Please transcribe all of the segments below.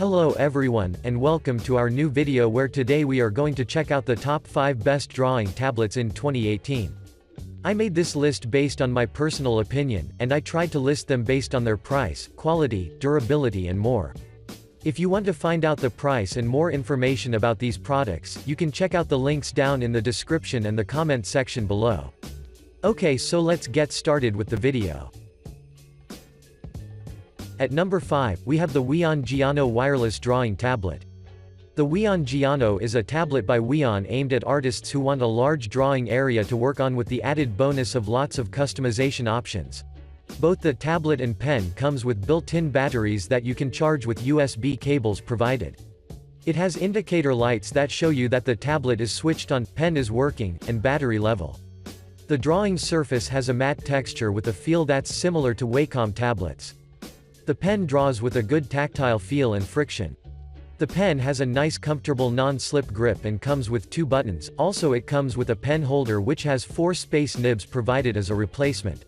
Hello everyone, and welcome to our new video where today we are going to check out the top 5 best drawing tablets in 2018. I made this list based on my personal opinion, and I tried to list them based on their price, quality, durability and more. If you want to find out the price and more information about these products, you can check out the links down in the description and the comment section below. Okay, so let's get started with the video. At number 5, we have the HUION GIANO wireless drawing tablet. The HUION GIANO is a tablet by HUION aimed at artists who want a large drawing area to work on with the added bonus of lots of customization options. Both the tablet and pen comes with built-in batteries that you can charge with USB cables provided. It has indicator lights that show you that the tablet is switched on, pen is working, and battery level. The drawing surface has a matte texture with a feel that's similar to Wacom tablets. The pen draws with a good tactile feel and friction. The pen has a nice comfortable non-slip grip and comes with 2 buttons, also it comes with a pen holder which has 4 space nibs provided as a replacement.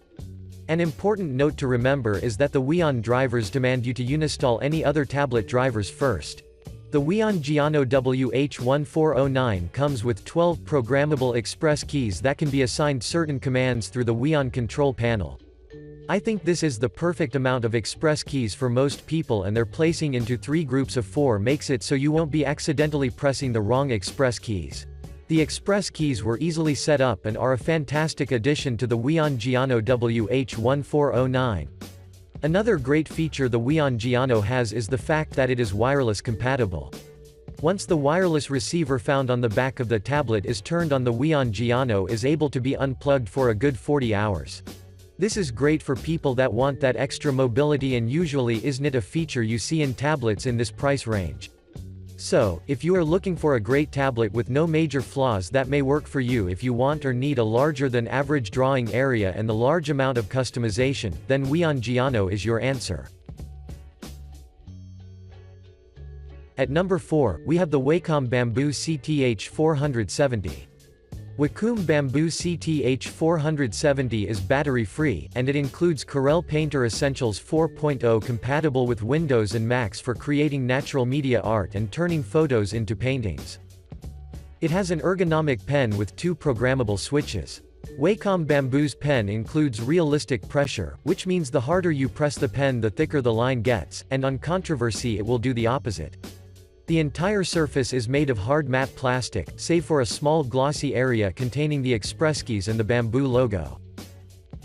An important note to remember is that the HUION drivers demand you to uninstall any other tablet drivers first. The HUION GIANO WH1409 comes with 12 programmable express keys that can be assigned certain commands through the HUION control panel. I think this is the perfect amount of express keys for most people, and their placing into 3 groups of 4 makes it so you won't be accidentally pressing the wrong express keys. The express keys were easily set up and are a fantastic addition to the HUION GIANO WH1409. Another great feature the HUION GIANO has is the fact that it is wireless compatible. Once the wireless receiver found on the back of the tablet is turned on, the HUION GIANO is able to be unplugged for a good 40 hours. This is great for people that want that extra mobility, and usually isn't a feature you see in tablets in this price range. So, if you are looking for a great tablet with no major flaws that may work for you if you want or need a larger than average drawing area and the large amount of customization, then HUION GIANO is your answer. At number 4, we have the Wacom Bamboo CTH470. Wacom Bamboo CTH470 is battery-free, and it includes Corel Painter Essentials 4.0 compatible with Windows and Macs for creating natural media art and turning photos into paintings. It has an ergonomic pen with 2 programmable switches. Wacom Bamboo's pen includes realistic pressure, which means the harder you press the pen the thicker the line gets, and on controversy it will do the opposite. The entire surface is made of hard matte plastic, save for a small glossy area containing the express keys and the Bamboo logo.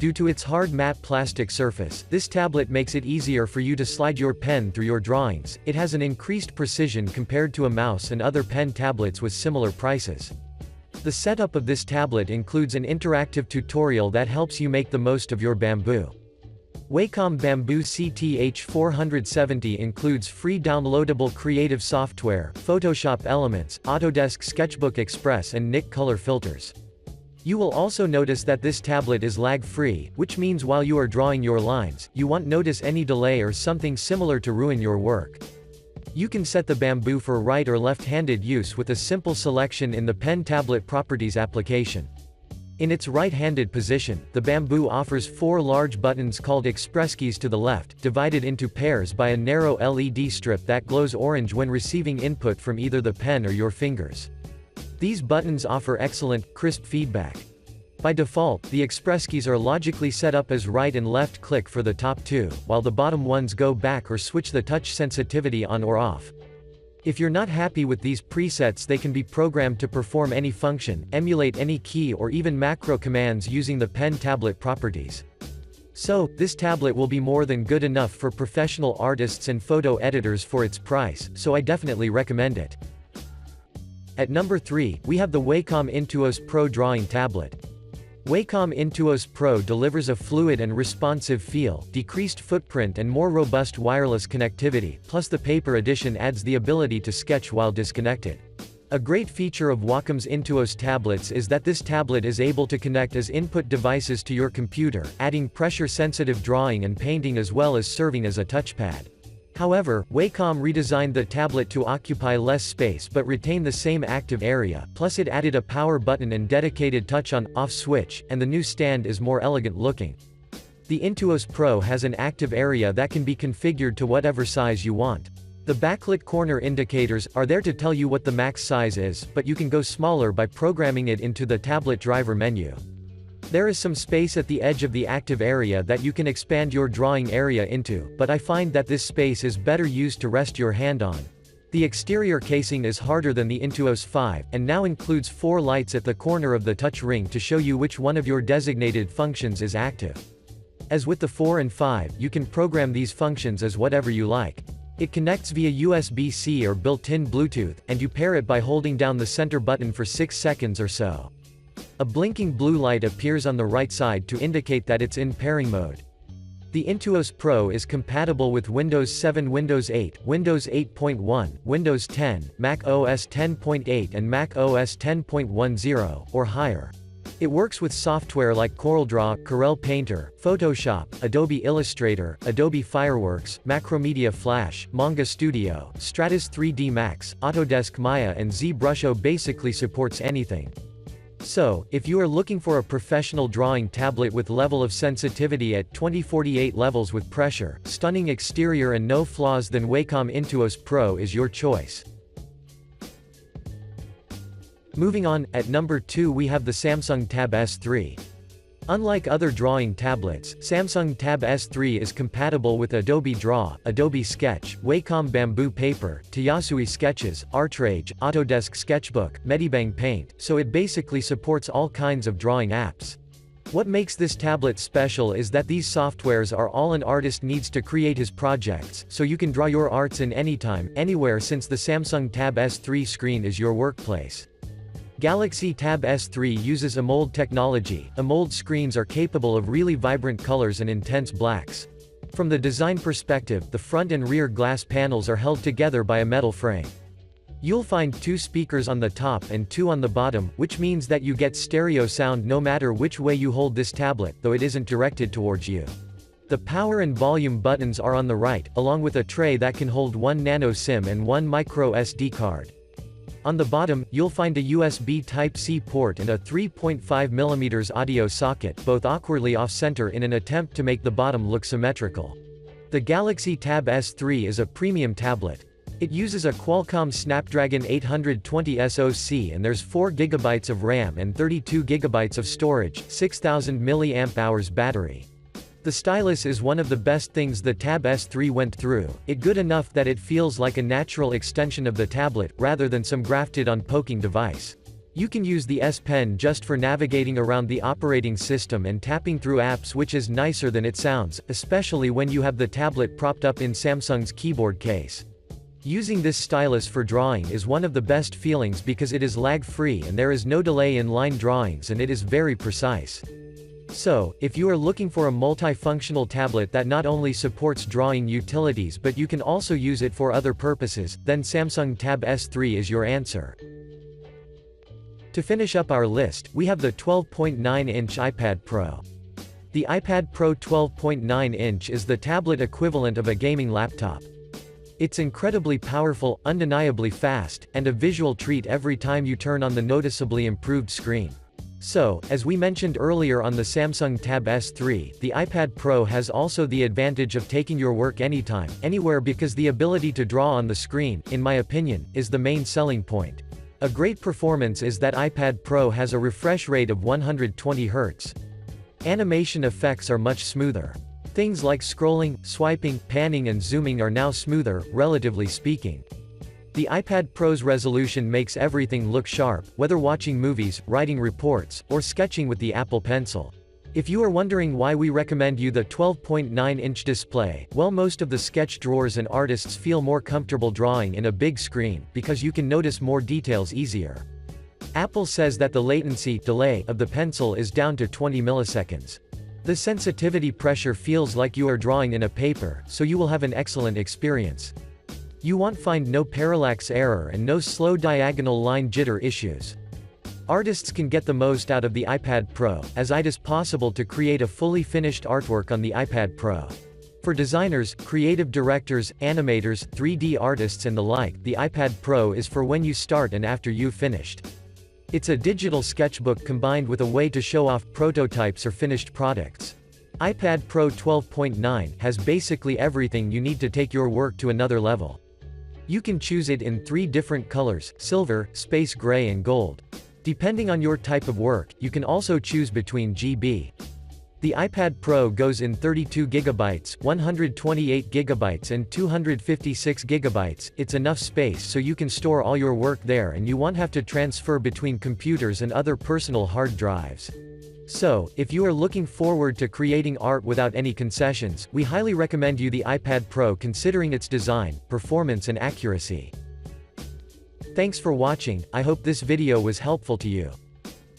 Due to its hard matte plastic surface, this tablet makes it easier for you to slide your pen through your drawings. It has an increased precision compared to a mouse and other pen tablets with similar prices. The setup of this tablet includes an interactive tutorial that helps you make the most of your Bamboo. Wacom Bamboo CTH470 includes free downloadable creative software, Photoshop Elements, Autodesk Sketchbook Express and Nik color filters. You will also notice that this tablet is lag-free, which means while you are drawing your lines, you won't notice any delay or something similar to ruin your work. You can set the Bamboo for right or left-handed use with a simple selection in the Pen Tablet Properties application. In its right-handed position, the Bamboo offers 4 large buttons called express keys to the left, divided into pairs by a narrow LED strip that glows orange when receiving input from either the pen or your fingers. These buttons offer excellent, crisp feedback. By default, the express keys are logically set up as right and left click for the top 2, while the bottom ones go back or switch the touch sensitivity on or off. If you're not happy with these presets, they can be programmed to perform any function, emulate any key or even macro commands using the Pen Tablet properties. So, this tablet will be more than good enough for professional artists and photo editors for its price, so I definitely recommend it. At number 3, we have the Wacom Intuos Pro Drawing Tablet. Wacom Intuos Pro delivers a fluid and responsive feel, decreased footprint and more robust wireless connectivity, plus the paper edition adds the ability to sketch while disconnected. A great feature of Wacom's Intuos tablets is that this tablet is able to connect as input devices to your computer, adding pressure-sensitive drawing and painting as well as serving as a touchpad. However, Wacom redesigned the tablet to occupy less space but retain the same active area, plus it added a power button and dedicated touch-on/off switch, and the new stand is more elegant looking. The Intuos Pro has an active area that can be configured to whatever size you want. The backlit corner indicators are there to tell you what the max size is, but you can go smaller by programming it into the tablet driver menu. There is some space at the edge of the active area that you can expand your drawing area into, but I find that this space is better used to rest your hand on. The exterior casing is harder than the Intuos 5, and now includes 4 lights at the corner of the touch ring to show you which one of your designated functions is active. As with the 4 and 5, you can program these functions as whatever you like. It connects via USB-C or built-in Bluetooth, and you pair it by holding down the center button for 6 seconds or so. A blinking blue light appears on the right side to indicate that it's in pairing mode. The Intuos Pro is compatible with Windows 7, Windows 8, Windows 8.1, Windows 10, Mac OS 10.8 and Mac OS 10.10, or higher. It works with software like CorelDRAW, Corel Painter, Photoshop, Adobe Illustrator, Adobe Fireworks, Macromedia Flash, Manga Studio, Stratus 3D Max, Autodesk Maya and ZBrush basically supports anything. So, if you are looking for a professional drawing tablet with level of sensitivity at 2048 levels with pressure, stunning exterior and no flaws, then Wacom Intuos Pro is your choice. Moving on, at number 2 we have the Samsung Tab S3. Unlike other drawing tablets, Samsung Tab S3 is compatible with Adobe Draw, Adobe Sketch, Wacom Bamboo Paper, Tayasui Sketches, ArtRage, Autodesk Sketchbook, Medibang Paint, so it basically supports all kinds of drawing apps. What makes this tablet special is that these softwares are all an artist needs to create his projects, so you can draw your arts in anytime, anywhere, since the Samsung Tab S3 screen is your workplace. Galaxy Tab S3 uses AMOLED technology. AMOLED screens are capable of really vibrant colors and intense blacks. From the design perspective, the front and rear glass panels are held together by a metal frame. You'll find 2 speakers on the top and 2 on the bottom, which means that you get stereo sound no matter which way you hold this tablet, though it isn't directed towards you. The power and volume buttons are on the right, along with a tray that can hold 1 nano SIM and 1 micro SD card. On the bottom, you'll find a USB Type-C port and a 3.5mm audio socket, both awkwardly off-center in an attempt to make the bottom look symmetrical. The Galaxy Tab S3 is a premium tablet. It uses a Qualcomm Snapdragon 820 SoC and there's 4GB of RAM and 32GB of storage, 6000 mAh battery. The stylus is one of the best things the Tab S3 went through, it good enough that it feels like a natural extension of the tablet, rather than some grafted-on poking device. You can use the S Pen just for navigating around the operating system and tapping through apps, which is nicer than it sounds, especially when you have the tablet propped up in Samsung's keyboard case. Using this stylus for drawing is one of the best feelings because it is lag-free and there is no delay in line drawings and it is very precise. So, if you are looking for a multifunctional tablet that not only supports drawing utilities but you can also use it for other purposes, then Samsung Tab S3 is your answer. To finish up our list, we have the 12.9-inch iPad Pro. The iPad Pro 12.9-inch is the tablet equivalent of a gaming laptop. It's incredibly powerful, undeniably fast, and a visual treat every time you turn on the noticeably improved screen. So, as we mentioned earlier on the Samsung Tab S3, the iPad Pro has also the advantage of taking your work anytime, anywhere because the ability to draw on the screen, in my opinion, is the main selling point. A great performance is that iPad Pro has a refresh rate of 120 Hz. Animation effects are much smoother. Things like scrolling, swiping, panning and zooming are now smoother, relatively speaking. The iPad Pro's resolution makes everything look sharp, whether watching movies, writing reports, or sketching with the Apple Pencil. If you are wondering why we recommend you the 12.9-inch display, well, most of the sketch drawers and artists feel more comfortable drawing in a big screen, because you can notice more details easier. Apple says that the latency delay of the Pencil is down to 20 milliseconds. The sensitivity pressure feels like you are drawing in a paper, so you will have an excellent experience. You won't find no parallax error and no slow diagonal line jitter issues. Artists can get the most out of the iPad Pro, as it is possible to create a fully finished artwork on the iPad Pro. For designers, creative directors, animators, 3D artists and the like, the iPad Pro is for when you start and after you've finished. It's a digital sketchbook combined with a way to show off prototypes or finished products. iPad Pro 12.9 has basically everything you need to take your work to another level. You can choose it in 3 different colors: silver, space gray and gold. Depending on your type of work, you can also choose between GB. The iPad Pro goes in 32GB, 128GB and 256GB. It's enough space so you can store all your work there and you won't have to transfer between computers and other personal hard drives. So, if you are looking forward to creating art without any concessions, we highly recommend you the iPad Pro considering its design, performance and accuracy. Thanks for watching. I hope this video was helpful to you.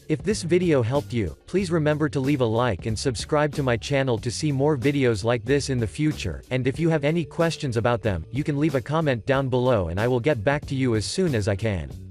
If this video helped you, please remember to leave a like and subscribe to my channel to see more videos like this in the future, and if you have any questions about them, you can leave a comment down below and I will get back to you as soon as I can.